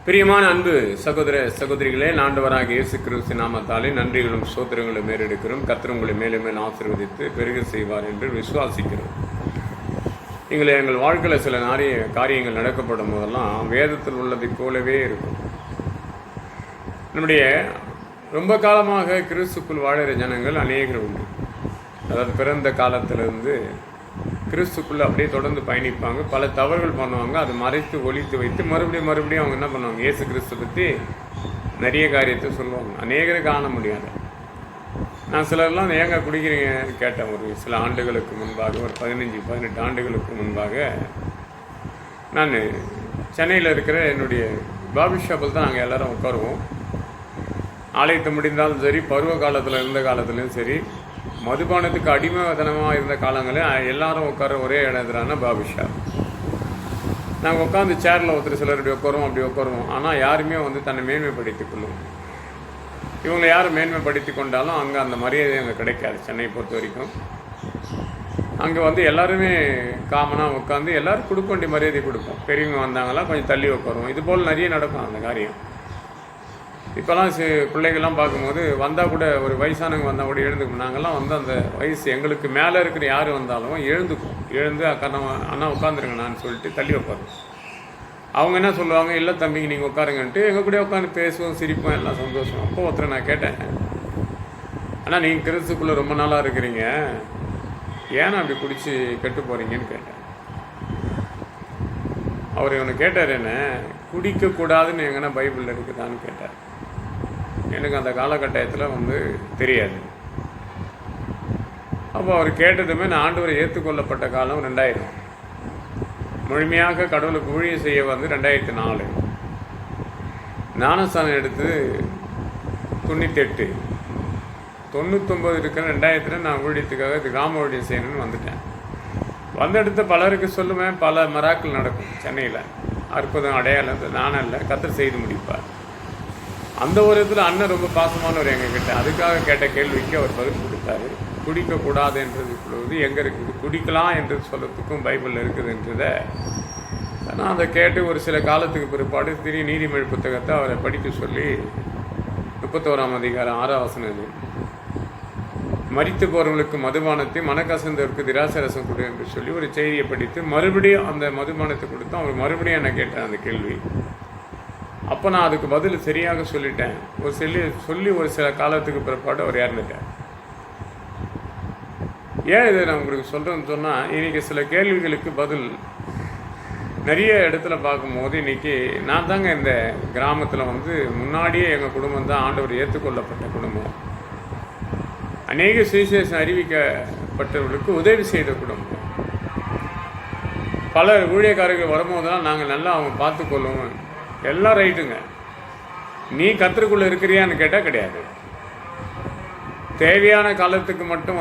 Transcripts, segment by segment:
பிரியமான அன்பு சகோதர சகோதரிகளே, ஆண்டவராகிய இயேசு கிறிஸ்து நாமத்தாலே நன்றிகளும் சோத்திரங்களும் மேலெடுக்கிறோம். கர்த்தர் உங்களை மேலும் மேலும் ஆசீர்வதித்து பெருக செய்வார் என்று விசுவாசிக்கிறோம். எங்கள் வாழ்க்கையில் சில நிறைய காரியங்கள் நடக்கப்படும் போதெல்லாம் வேதத்தில் உள்ளதை போலவே இருக்கும். நம்முடைய ரொம்ப காலமாக கிறிஸ்துக்குள் வாழுகிற ஜனங்கள் அநேகர் உண்டு. அதாவது பிறந்த காலத்திலிருந்து கிறிஸ்துக்குள்ளே அப்படியே தொடர்ந்து பயணிப்பாங்க. பல தவறுகள் பண்ணுவாங்க. அதை மறைத்து ஒழித்து வைத்து மறுபடியும் அவங்க என்ன பண்ணுவாங்க, இயேசு கிறிஸ்து பற்றி நிறைய காரியத்தை சொல்லுவாங்க. அநேகரை காண முடியாது. நான் சிலர்லாம் ஏங்க குடிக்கிறீங்கன்னு கேட்டேன். ஒரு சில ஆண்டுகளுக்கு முன்பாக, ஒரு 15-18 ஆண்டுகளுக்கு முன்பாக நான் சென்னையில் இருக்கிற என்னுடைய பாபி ஷாப்பில் தான் நாங்கள் எல்லோரும் உட்காருவோம். ஆலயத்தை முடிந்தாலும் சரி, பருவ காலத்தில் இருந்த காலத்துலேயும் சரி, மதுபானத்துக்கு அடிமைத்தனமாக இருந்த காலங்களில் எல்லாரும் உட்கார ஒரே இடத்துலான பாபி ஷாப். நாங்கள் உட்காந்து சேரில் ஒருத்தர் சிலர் இப்படி உட்காருவோம், அப்படி உட்காருவோம். ஆனால் யாருமே தன்னை மேன்மைப்படுத்திக் கொள்ளுவோம். இவங்க யாரும் மேன்மைப்படுத்தி கொண்டாலும் அங்கே அந்த மரியாதை அங்கே கிடைக்காது. சென்னையை பொறுத்த வரைக்கும் அங்கே எல்லாருமே காமனாக உட்காந்து எல்லோரும் கொடுக்க வேண்டிய மரியாதை கொடுப்போம். பெரியவங்க வந்தாங்களா கொஞ்சம் தள்ளி உட்காருவோம். இது போல் நிறைய நடக்கும் அந்த காரியம். இப்போலாம் பிள்ளைகள்லாம் பார்க்கும்போது வந்தால் கூட, ஒரு வயசானவங்க வந்தால் கூட எழுந்துக்கும். நாங்கள்லாம் அந்த வயசு எங்களுக்கு மேலே இருக்கிற யார் வந்தாலும் எழுந்து அண்ணா உட்காந்துருங்க நான் சொல்லிட்டு தள்ளி வைப்பாரு. அவங்க என்ன சொல்லுவாங்க, இல்லை தம்பிக்கு நீங்கள் உட்காருங்கன்ட்டு எங்கள் கூட உட்காந்து பேசுவோம், சிரிப்போம், எல்லாம் சந்தோஷம். அப்போ ஒருத்தர் நான் கேட்டேன், ஆனால் நீங்கள் கிறிஸ்துக்குள்ளே ரொம்ப நாளாக இருக்கிறீங்க, ஏன்னா அப்படி குடிச்சு கெட்டு போகிறீங்கன்னு கேட்டேன். அவர் இவனை கேட்டார், என்ன குடிக்கக்கூடாதுன்னு எங்கன்னா பைபிளில் இருக்குதான்னு கேட்டார். எனக்கு அந்த காலகட்டத்தில் தெரியாது. அப்போ அவர் கேட்டதுமே நான் ஆண்டவரை ஏற்றுக்கொள்ளப்பட்ட காலம் 2000. முழுமையாக கடவுளுக்கு ஊழியம் செய்ய 2004. ஞானஸ்தானம் எடுத்து 98, 99 இருக்கிற 2000 நான் ஊழியத்துக்காக கிராம ஊழியம் செய்யணும்னு வந்துட்டேன். வந்தெடுத்து பலருக்கு சொல்லுவேன், பல மராக்கள் நடக்கும் சென்னையில். அற்புதம் அடையாளம் நானும் இல்லை, கர்த்தர் செய்து முடிப்பார். அந்த ஒரு இடத்துல அண்ணன் ரொம்ப பாசமானவர் எங்ககிட்ட. அதுக்காக கேட்ட கேள்விக்கு அவர் பதில் கொடுத்தாரு. குடிக்கக்கூடாது என்றது சொல்வது எங்கே இருக்குது, குடிக்கலாம் என்று சொல்கிறதுக்கும் பைபிளில் இருக்குதுன்றதை நான் அதை கேட்டு ஒரு சில காலத்துக்கு பிற்பாடு நீதிமொழி புத்தகத்தை அவரை படிக்க சொல்லி 31ஆம் அதிகாரம் 6ஆம் வசனம், மரித்து போகிறவங்களுக்கு மதுபானத்தை, மனக்கசந்தவருக்கு திராட்சரசம் கொடு என்று சொல்லி ஒரு செய்தியை படித்து மறுபடியும் அந்த மதுபானத்தை கொடுத்தோம். அவர் மறுபடியும் என்ன கேட்டேன் அந்த கேள்வி. அப்போ நான் அதுக்கு பதில் சரியாக சொல்லிட்டேன். சொல்லி ஒரு சில காலத்துக்கு பிற்பாடு அவர் இறந்துட்டார். ஏன் இதை நான் உங்களுக்கு சொல்கிறேன்னு சொன்னால், இன்றைக்கி சில கேள்விகளுக்கு பதில் நிறைய இடத்துல பார்க்கும்போது, இன்றைக்கி நான் தாங்க இந்த கிராமத்தில் முன்னாடியே எங்கள் குடும்பம் தான் ஆண்டவர் ஏற்றுக்கொள்ளப்பட்ட குடும்பம். அநேக சுவிசேஷம் அறிவிக்கப்பட்டவர்களுக்கு உதவி செய்த குடும்பம். பல ஊழியக்காரர்கள் வரும்போதெல்லாம் நாங்கள் நல்லா அவங்க பார்த்துக்கொள்ளுவோம். எல்லாம் ரைட்டுங்க. நீ கர்த்தருக்குள்ளே இருக்கிறியான்னு கேட்டால் கிடையாது. தேவையான காலத்துக்கு மட்டும்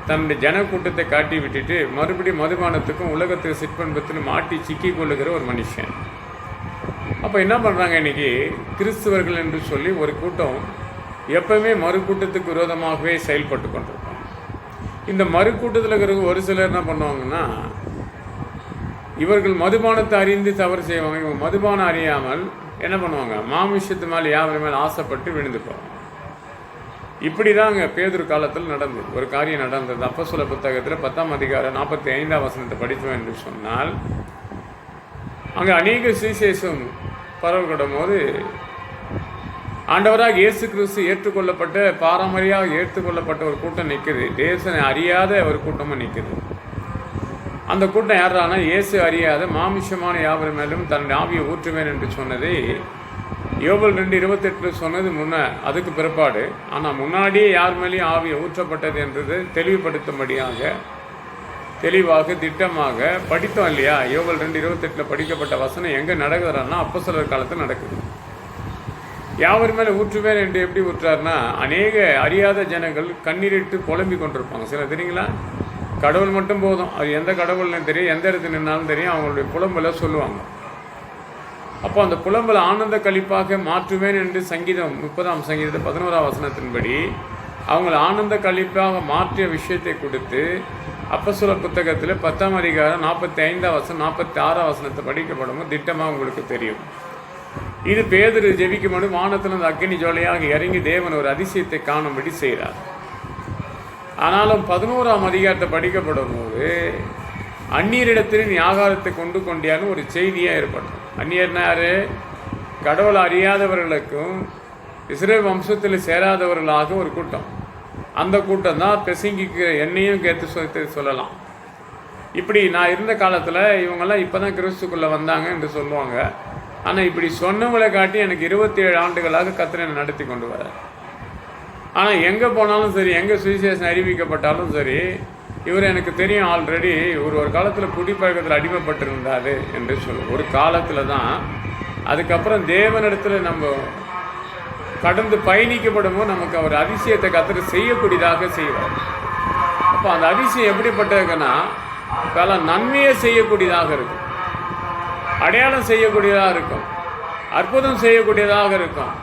தன்னுடைய ஜனக்கூட்டத்தை காட்டி விட்டுட்டு மறுபடியும் மதுபானத்துக்கும் உலகத்துக்கு சிற்பன்பத்தில் மாட்டி சிக்கி கொள்ளுகிற ஒரு மனுஷன். அப்போ என்ன பண்ணுறாங்க, இன்றைக்கி கிறிஸ்துவர்கள் என்று சொல்லி ஒரு கூட்டம் எப்பவுமே மறு கூட்டத்துக்கு விரோதமாகவே செயல்பட்டு கொண்டிருப்பாங்க. இந்த மறு கூட்டத்தில் இருக்கிற ஒரு சிலர் என்ன பண்ணுவாங்கன்னா, இவர்கள் மதுபானத்தை அறிந்து தவறு செய்வாங்க. இவங்க மதுபானம் அறியாமல் என்ன பண்ணுவாங்க, மாமிஷத்து மேலே யாவர் மேலே ஆசைப்பட்டு விழுந்து போவாங்க. இப்படி தாங்க பேதுரு காலத்தில் நடந்தது. ஒரு காரியம் நடந்தது. அப்போஸ்தலர் புத்தகத்தில் 10ஆம் அதிகாரம் 45ஆம் வசனத்தை படித்தோம் என்று சொன்னால், அங்கே அநேக சுவிசேஷம் பரவப்படும் போது ஆண்டவராக இயேசு கிறிஸ்து ஏற்றுக்கொள்ளப்பட்ட, பாரம்பரியாக ஏற்றுக்கொள்ளப்பட்ட ஒரு கூட்டம் நிற்குது. தேசனை அறியாத ஒரு கூட்டமாக நிற்குது. அந்த கூட்டம் யாரானா, இயேசு அறியாத மாமிஷமான யாவர் மேலும் தன் ஆவியை ஊற்றுவேன் என்று சொன்னதை யோபல் 2:28 சொன்னது அதுக்கு பிற்பாடு. ஆனால் முன்னாடியே யார் மேலேயும் ஆவியை ஊற்றப்பட்டது என்றது தெளிவுபடுத்தும்படியாக தெளிவாக திட்டமாக படித்தோம் இல்லையா? யோபல் 2:28 படிக்கப்பட்ட வசனம் எங்கே நடக்குதுன்னா, அப்போஸ்தலர் காலத்தில் நடக்குது. யாவர் மேலே ஊற்றுவேன் என்று எப்படி ஊற்றாருன்னா, அநேக அறியாத ஜனங்கள் கண்ணீரிட்டு புலம்பி கொண்டிருப்பாங்க. சில தெரியுங்களா, கடவுள் மட்டும் போதும், அது எந்த கடவுள்னு தெரியும், எந்த இடத்துல நின்னாலும் தெரியும், அவங்களுடைய புலம்பலை சொல்லுவாங்க. அப்போ அந்த புலம்பலை ஆனந்த கழிப்பாக மாற்றுவேன் என்று சங்கீதம் 30ஆம் சங்கீதத்தை 11ஆம் வசனத்தின்படி அவங்களை ஆனந்த கழிப்பாக மாற்றிய விஷயத்தை கொடுத்து அப்போஸ்தலர் புத்தகத்தில் 10ஆம் அதிகாரம் 45ஆம் வசனம் 46ஆம் வசனத்தை படிக்கப்படும் திட்டமாக உங்களுக்கு தெரியும். இது பேதுரு ஜெபிக்கும் போது வானத்திலிருந்து அக்கினி ஜோலையாக இறங்கி தேவன் ஒரு அதிசயத்தை காணும்படி செய்கிறார். ஆனாலும் 11ஆம் அதிகாரத்தை படிக்கப்படும் போது அந்நியரிடத்தில் நீ ஆகாரத்தை கொண்டு கொண்டியான்னு ஒரு செய்தியாக ஏற்படும். அந்நியர்னா யாரு? கடவுளை அறியாதவர்களுக்கும் இஸ்ரேல் வம்சத்தில் சேராதவர்களாக ஒரு கூட்டம். அந்த கூட்டம் தான் பெசங்கிக்கு என்னையும் கேட்டு சொல்லலாம். இப்படி நான் இருந்த காலத்தில் இவங்கெல்லாம் இப்போ தான் கிறிஸ்துக்குள்ளே வந்தாங்க என்று சொல்லுவாங்க. ஆனால் இப்படி சொன்னவங்களை காட்டி எனக்கு 27 ஆண்டுகளாக கர்த்தர் என்னை நடத்தி கொண்டு வர. ஆனால் எங்கே போனாலும் சரி, எங்கே சுவிசேஷம் அறிவிக்கப்பட்டாலும் சரி, இவர் எனக்கு தெரியும் ஆல்ரெடி இவர் ஒரு காலத்தில் குடிப்பழக்கத்தில் அடிமைப்பட்டிருந்தார் என்று சொல்லுவோம். ஒரு காலத்தில் தான். அதுக்கப்புறம் தேவனிடத்தில் நம்ம கடந்து பயணிக்கப்படும் போது நமக்கு அவர் அதிசயத்தை கர்த்தர் செய்யக்கூடியதாக செய்வார். அப்போ அந்த அதிசயம் எப்படிப்பட்டதுன்னா பல நன்மையை செய்யக்கூடியதாக இருக்கும், அடையாளம் செய்யக்கூடியதாக இருக்கும், அற்புதம் செய்யக்கூடியதாக இருக்கும்.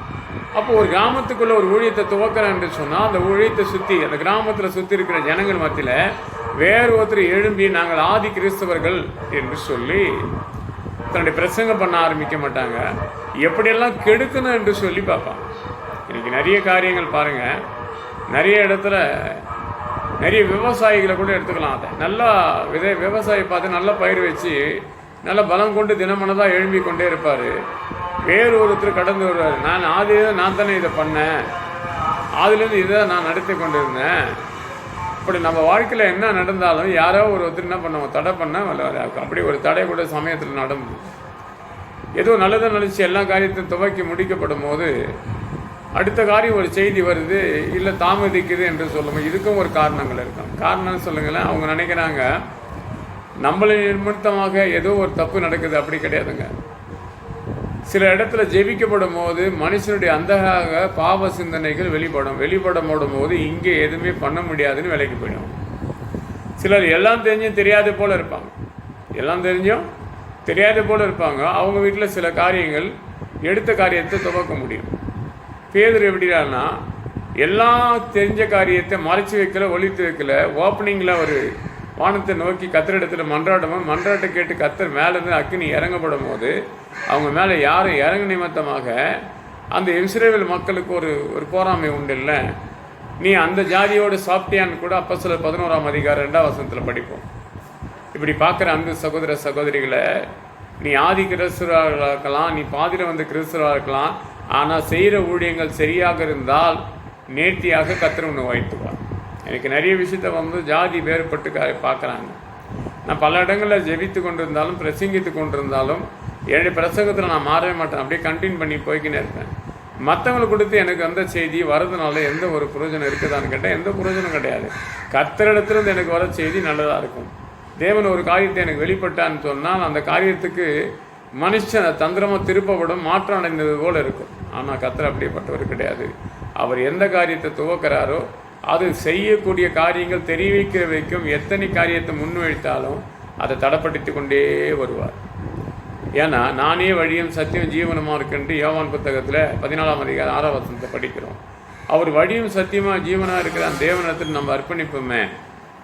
அப்போ ஒரு கிராமத்துக்குள்ள ஒரு ஊழியத்தை துவக்கிறேன் என்று சொன்னால் அந்த ஊழியத்தை சுற்றி அந்த கிராமத்தில் சுற்றி இருக்கிற ஜனங்கள் மத்தியில் வேறு ஒருத்தர் எழும்பி நாங்கள் ஆதி கிறிஸ்தவர்கள் என்று சொல்லி தன்னுடைய பிரசங்கம் பண்ண ஆரம்பிக்க மாட்டாங்க. எப்படியெல்லாம் கெடுக்கணும் என்று சொல்லி பார்ப்பாங்க. இன்றைக்கி நிறைய காரியங்கள் பாருங்கள். நிறைய இடத்துல நிறைய விவசாயிகளை கூட எடுத்துக்கலாம். அதை நல்லா விவசாயி பார்த்து நல்லா பயிர் வச்சு நல்ல பலம் கொண்டு தினமனதாக எழும்பி கொண்டே இருப்பார். வேறு ஒருத்தர் கடந்து வருவார். நான் தானே இதை பண்ணேன், அதுலேருந்து இதை நான் நடத்தி கொண்டு இருந்தேன். இப்படி நம்ம வாழ்க்கையில் என்ன நடந்தாலும் யாரோ ஒருத்தர் என்ன பண்ணுவோம், தடை பண்ண அப்படி ஒரு தடை கூட சமயத்தில் நடந்தது. ஏதோ நல்லதை நினச்சி எல்லா காரியத்தையும் துவக்கி முடிக்கப்படும் போது அடுத்த காரியம் ஒரு செய்தி வருது, இல்லை தாமதிக்குது என்று சொல்லும்போது இதுக்கும் ஒரு காரணங்கள் இருக்கும். காரணம்னு சொல்லுங்களேன். அவங்க நினைக்கிறாங்க நம்மளை நிமித்தமாக ஏதோ ஒரு தப்பு நடக்குது. அப்படி கிடையாதுங்க. சில இடத்துல ஜெபிக்கப்படும் போது மனுஷனுடைய அந்தகாக பாவ சிந்தனைகள் வெளிப்படும் போது இங்கே எதுவுமே பண்ண முடியாதுன்னு விலைக்கு போயிடும். சிலர் எல்லாம் தெரிஞ்சும் தெரியாத போல் இருப்பாங்க. எல்லாம் தெரிஞ்சும் தெரியாத போல் இருப்பாங்க. அவங்க வீட்டில் சில காரியங்கள் எடுத்த காரியத்தை துவக்க முடியும். பேதுரு எப்படின்னா எல்லாம் தெரிஞ்ச காரியத்தை மறைச்சி வைக்கல, ஒழித்து வைக்கல. ஓப்பனிங்கில் ஒரு வானத்தை நோக்கி கத்தரிடத்தில் மன்றாட்டை கேட்டு கத்தர் மேலேருந்து அக்கினி இறங்கப்படும் போது அவங்க மேலே யாரும் இறங்க நிமித்தமாக அந்த இஸ்ரவேல் மக்களுக்கு ஒரு போராமை உண்டு. இல்லை நீ அந்த ஜாதியோடு சாப்பிட்டியான்னு கூட அப்போஸ்தலர் 11ஆம் அதிகாரம் 2ஆம் வசனத்தில் படிப்போம். இப்படி பார்க்குற அன்பு சகோதர சகோதரிகளை, நீ ஆதி கிறிஸ்துவராக இருக்கலாம், நீ பாதியில் வந்து கிறிஸ்துவராக இருக்கலாம். ஆனால் செய்கிற ஊழியங்கள் சரியாக இருந்தால் நேர்த்தியாக கர்த்தர் ஒன்று வைத்துவார். எனக்கு நிறைய விஷயத்தை வந்து ஜாதி வேறுபட்டு பார்க்குறாங்க. நான் பல இடங்களில் ஜெபித்து கொண்டு இருந்தாலும் பிரசங்கித்து கொண்டு இருந்தாலும் என்னுடைய பிரசங்கத்தில் நான் மாறவே மாட்டேன். அப்படியே கண்டினியூ பண்ணி போய்க்கினே இருப்பேன். மற்றவங்களுக்கு கொடுத்து எனக்கு அந்த செய்தி வரதுனால எந்த ஒரு பிரயோஜனம் இருக்குதான்னு கேட்டால் எந்த பிரயோஜனம் கிடையாது. கர்த்தரிடத்திலிருந்து எனக்கு வர செய்தி நல்லதாக இருக்கும். தேவன் ஒரு காரியத்தை எனக்கு வெளிப்பட்டான்னு சொன்னால் அந்த காரியத்துக்கு மனுஷன் தந்திரமாக திருப்பப்படும், மாற்றம் அடைந்தது போல் இருக்கும். ஆனால் கர்த்தர் அப்படிப்பட்டவர் கிடையாது. அவர் எந்த காரியத்தை துவக்கிறாரோ அது செய்யக்கூடிய காரியங்கள் தெரிவிக்கிற வரைக்கும் எத்தனை காரியத்தை முன்வைத்தாலும் அதை தடைப்படுத்தி கொண்டே வருவார். ஏன்னா நானே வழியும் சத்தியம் ஜீவனமாக இருக்குன்ட்டு யோவான் புத்தகத்தில் 14ஆம் அதிகாரம் 6ஆம் வசனத்தை படிக்கிறோம். அவர் வழியும் சத்தியமாக ஜீவனாக இருக்கிற அந்த தேவனிடத்தில் நம்ம அர்ப்பணிப்போமே.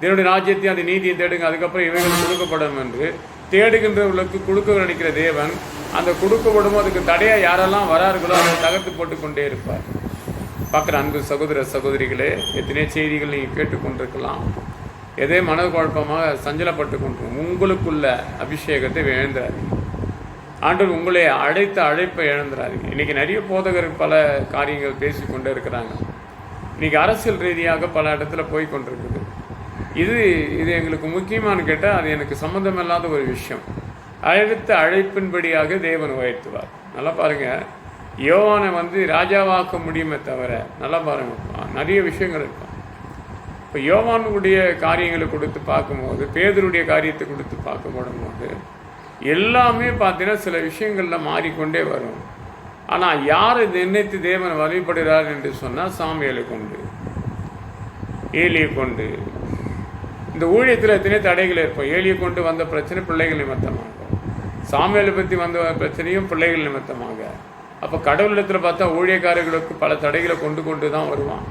தேவனுடைய ராஜ்யத்தையும் அது நீதியை தேடுங்க, அதுக்கப்புறம் இவைகள் கொடுக்கப்படும் என்று தேடுகின்றவர்களுக்கு கொடுக்க நினைக்கிற தேவன் அந்த கொடுக்கப்படும் அதுக்கு தடையாக யாரெல்லாம் வரார்களோ அதை தகர்த்து போட்டு கொண்டே இருப்பார். பார்க்குற அன்பு சகோதர சகோதரிகளே, எத்தனை செய்திகள் நீங்கள் கேட்டுக்கொண்டிருக்கலாம். எதே மன குழப்பமாக சஞ்சலப்பட்டு கொண்டு உங்களுக்குள்ள அபிஷேகத்தை இழந்துடாதீங்க. ஆண்டவர் உங்களை அழைத்த அழைப்பை இழந்துடாதீங்க. இன்றைக்கி நிறைய போதகர் பல காரியங்கள் பேசி கொண்டே இருக்கிறாங்க. இன்றைக்கி அரசியல் ரீதியாக பல இடத்துல போய் கொண்டிருக்குது. இது எங்களுக்கு முக்கியமானு கேட்டால் அது எனக்கு சம்மந்தமில்லாத ஒரு விஷயம். அழைத்த அழைப்பின்படியாக தேவன் உயர்த்துவார். நல்லா பாருங்கள், யோவானை வந்து ராஜாவாக்க முடியுமே தவிர, நல்லா பாருங்கள், நிறைய விஷயங்கள் இருக்கும். இப்போ யோவானுடைய காரியங்களை கொடுத்து பார்க்கும்போது, பேதுருடைய காரியத்தை கொடுத்து பார்க்கப்படும் போது எல்லாமே பார்த்தீங்கன்னா சில விஷயங்களில் மாறிக்கொண்டே வரும். ஆனால் யார் நினைத்து தேவனை வழிபடுகிறார் என்று சொன்னால் சாமுவேலை கொண்டு, ஏலியை கொண்டு. இந்த ஊழியத்தில் எத்தனை தடைகள் இருப்போம். ஏலியை கொண்டு வந்த பிரச்சனை பிள்ளைகள் நிமித்தமாக, சாமுவேலை பற்றி வந்த பிரச்சனையும் பிள்ளைகள் நிமித்தமாக. அப்போ கடவுளிடத்தில் பார்த்தா ஊழியக்காரர்களுக்கு பல தடைகளை கொண்டு தான் வருவான்.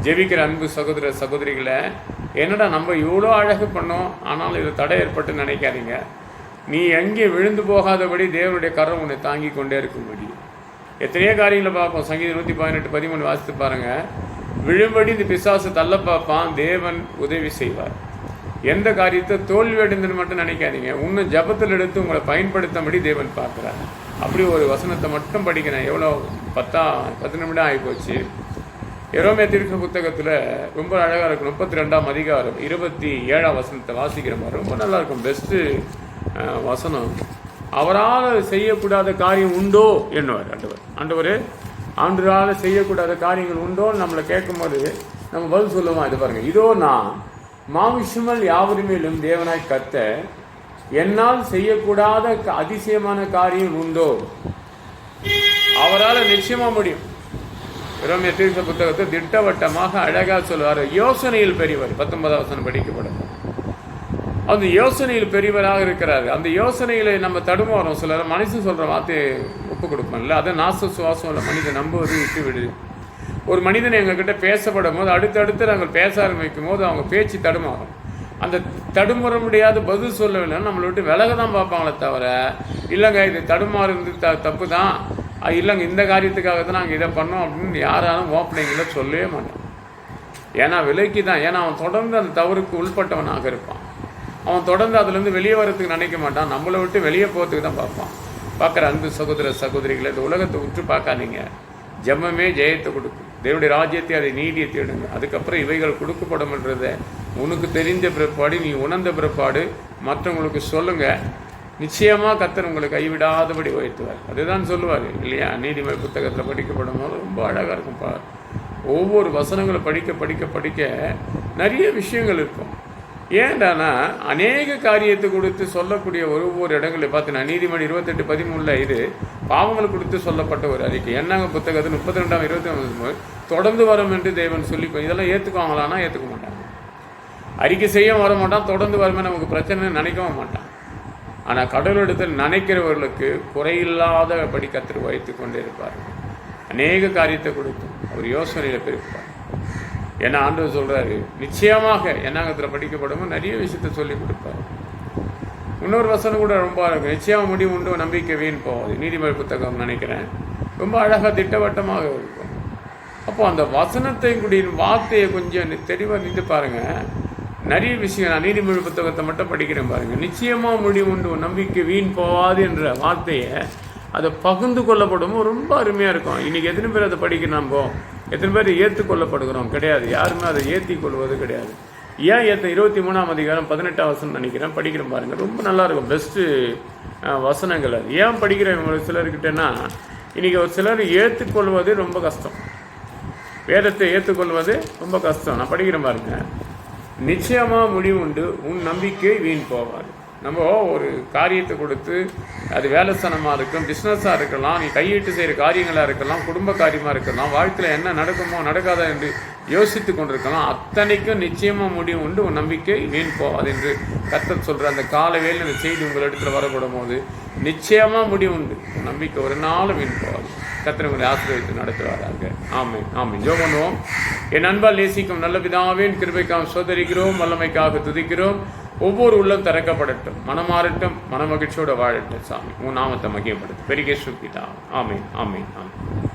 ஜெபிக்கிற அன்பு சகோதர சகோதரிகளை, என்னடா நம்ம இவ்வளோ அழகு பண்ணோம் ஆனாலும் இது தடை ஏற்பட்டு நினைக்காதீங்க. நீ எங்கே விழுந்து போகாதபடி தேவனுடைய கரம் உன்னை தாங்கி கொண்டே இருக்கும்படி எத்தனையோ காரியங்களை பார்ப்போம். சங்கீதம் 118:13 வாசித்து பாருங்க. விழும்படி இந்த பிசாசு தள்ள பார்ப்பான், தேவன் உதவி செய்வார். எந்த காரியத்தை தோல்வி அடைந்துன்னு மட்டும் நினைக்காதீங்க. இன்னும் ஜபத்தில் எடுத்து உங்களை பயன்படுத்தபடி தேவன் பார்க்குறார். அப்படி ஒரு வசனத்தை மட்டும் படிக்கிறேன். எவ்வளோ 10 நிமிடம் ஆகிப்போச்சு. எரோமியா தீர்க்க புத்தகத்தில் ரொம்ப அழகாக இருக்கும். 32ஆம் அதிகாரம் 27ஆம் வசனத்தை வாசிக்கிற மாதிரி ரொம்ப நல்லா இருக்கும். பெஸ்ட்டு வசனம். அவரால் செய்யக்கூடாத காரியம் உண்டோ என்னவார் ஆண்டவர். ஆண்டவரால் செய்யக்கூடாத காரியங்கள் உண்டோன்னு நம்மளை கேட்கும்போது நம்ம பதில் சொல்லுவோம். இது பாருங்க, இதோ நான் மாமிஷமல் யாவருமேலும் தேவனாய் கர்த்தர், என்னால் செய்யக்கூடாத அதிசயமான காரியம் உண்டோ? அவரால் நிச்சயமா முடியும். எரோமியா தீர்க்க புத்தகத்தை திட்டவட்டமாக அழகாக சொல்வார். யோசனையில் பெரியவர். 19ஆம் வசனம் படிக்கப்படும். அந்த யோசனையில் பெரியவராக இருக்கிறாரு. அந்த யோசனைகளை நம்ம தடுமாறும். சிலர் மனுஷன் சொல்ற வார்த்தையை ஒப்பு கொடுப்போம்ல, அதை நாச சுவாசம் இல்லை. மனிதன் நம்புவது விட்டு விடுது. ஒரு மனிதன் எங்ககிட்ட பேசப்படும் போது அடுத்தடுத்து நாங்கள் பேச ஆரம்பிக்கும் போது அவங்க பேச்சு தடுமாறும். அந்த தடுமுற முடியாத பதில் சொல்லவில்லைன்னு நம்மளை விட்டு விலக தான் பார்ப்பாங்களே தவிர, இல்லைங்க இது தடுமாறுந்து தப்பு தான், இல்லைங்க இந்த காரியத்துக்காக தான் நாங்கள் இதை பண்ணோம் அப்படின்னு யாராலும் ஓப்பனிங்கில் சொல்லவே மாட்டோம். ஏன்னா விலைக்கு தான். ஏன்னா அவன் தொடர்ந்து அந்த தவறுக்கு உள்பட்டவனாக இருப்பான். அவன் தொடர்ந்து அதுலேருந்து வெளியே வரத்துக்கு நினைக்க மாட்டான். நம்மளை விட்டு வெளியே போகிறதுக்கு தான் பார்ப்பான். பார்க்குற அன்பு சகோதர சகோதரிகளை, இந்த உலகத்தை உற்று பார்க்காதீங்க. ஜெபமே ஜெயத்தை கொடுக்கும். தேவனுடைய ராஜ்யத்தை, அதை நீதியை தேடுங்க. அதுக்கப்புறம் இவைகள் கொடுக்கப்படும்ன்றதை உனக்கு தெரிந்த பிற்பாடு, நீ உணர்ந்த பிற்பாடு மற்றவங்களுக்கு சொல்லுங்க. நிச்சயமாக கர்த்தர் உங்களை கைவிடாதபடி உயர்த்துவார். அதுதான் சொல்லுவார் இல்லையா? நீதிமொழி புத்தகத்தில் படிக்கப்படும் போது ரொம்ப அழகாக இருக்கும். ஒவ்வொரு வசனங்களை படிக்க படிக்க படிக்க நிறைய விஷயங்கள் இருக்கும். ஏன்டானா அநேக காரியத்தை கொடுத்து சொல்லக்கூடிய ஒவ்வொரு இடங்களில் பார்த்தீங்கன்னா, நீதிமொழி 28:13 இது பாவங்கள் கொடுத்து சொல்லப்பட்ட ஒரு அறிக்கை. என்னங்க புத்தகத்தில் 32ஆம் 23 தொடர்ந்து வரும் என்று தேவன் சொல்லி, இதெல்லாம் ஏற்றுக்குவாங்களான்னா ஏற்றுக்க மாட்டாங்க. அறிக்கை செய்ய வர மாட்டான். தொடர்ந்து வருமே நமக்கு பிரச்சனை நினைக்கவும் மாட்டான். ஆனால் கடவுளிடத்தில் நினைக்கிறவர்களுக்கு குறையில்லாதபடி கர்த்தர் வைத்து கொண்டே இருப்பார். அநேக காரியத்தை கொடுத்தும் அவர் யோசனையில் பெருப்பார். ஏன்னா ஆண்டவர் சொல்றாரு, நிச்சயமாக என்னாங்கத்தில் படிக்கப்படும் நிறைய விஷயத்த சொல்லி கொடுப்பார். இன்னொரு வசனம் கூட ரொம்ப இருக்கும். நிச்சயமா முடிவு உண்டு, நம்பிக்கை வீண் போகாது. நீதிமொழி புத்தகம் நினைக்கிறேன். ரொம்ப அழகாக திட்டவட்டமாக இருக்கும். அப்போ அந்த வசனத்தை கூடிய வார்த்தையை கொஞ்சம் தெளிவாக நின்று பாருங்க. நிறைய விஷயம் நான் நீதிமொழி புத்தகத்தை மட்டும் படிக்கிறேன் பாருங்க. நிச்சயமா முடிவு உண்டு, நம்பிக்கை வீண் போகாது என்ற வார்த்தையை அதை பகிர்ந்து கொள்ளப்படும் ரொம்ப அருமையாக இருக்கும். இன்னைக்கு எத்தனை பேர் அதை படிக்கணும்? எத்தனை பேர் ஏற்றுக்கொள்ளப்படுகிறோம்? கிடையாது. யாருமே அதை ஏற்றி கொள்வது கிடையாது. ஏன் 23ஆம் அதிகாரம் 18ஆம் வசனம் நினைக்கிறேன், படிக்கிறேன் பாருங்க. ரொம்ப நல்லா இருக்கும். பெஸ்ட்டு வசனங்கள். அது ஏன் படிக்கிறேன் ஒரு சிலர்கிட்டன்னா, இன்னைக்கு ஒரு சிலர் ஏற்றுக்கொள்வது ரொம்ப கஷ்டம். வேதத்தை ஏற்றுக்கொள்வது ரொம்ப கஷ்டம். நான் படிக்கிறேன் பாருங்க. நிச்சயமா முடிவு உண்டு, உன் நம்பிக்கை வீண் போகாது. நம்ம ஒரு காரியத்தை கொடுத்து, அது வேலைஸ்தனமாக இருக்கும், பிஸ்னஸாக இருக்கலாம், நீ கையிட்டு செய்கிற காரியங்களாக இருக்கலாம், குடும்ப காரியமாக இருக்கலாம், வாழ்க்கையில் என்ன நடக்குமோ நடக்காதா என்று யோசித்து கொண்டிருக்கலாம். அத்தனைக்கும் நிச்சயமாக முடிவு உண்டு, உன் நம்பிக்கை வீண் போகாது என்று கர்த்தர் சொல்கிற அந்த காலவேளையில் இந்த செய்தி உங்கள் இடத்துல வரப்படும் போது நிச்சயமாக முடிவு உண்டு, உன் நம்பிக்கை ஒரு நாளும் வீண் போகாது. கர்த்தர் உங்களை ஆசீர்வதித்து நடத்துவாராக. ஆமென் ஆமென். ஜெபம் பண்ணுவோம். என் அன்பால் நேசிக்கும் நல்ல பிதாவே, கிருபைக்காக சோதரிக்கிறோம், வல்லமைக்காக துதிக்கிறோம். ஒவ்வொரு உள்ளம் திறக்கப்படட்டும், மனமாறட்டும், மனமகிழ்ச்சியோட வாழட்டும். சாமி உன் நாமத்தை மகிமைப்படுத்து. பெரிய சுப்பிதா. ஆமென் ஆமென் ஆமென்.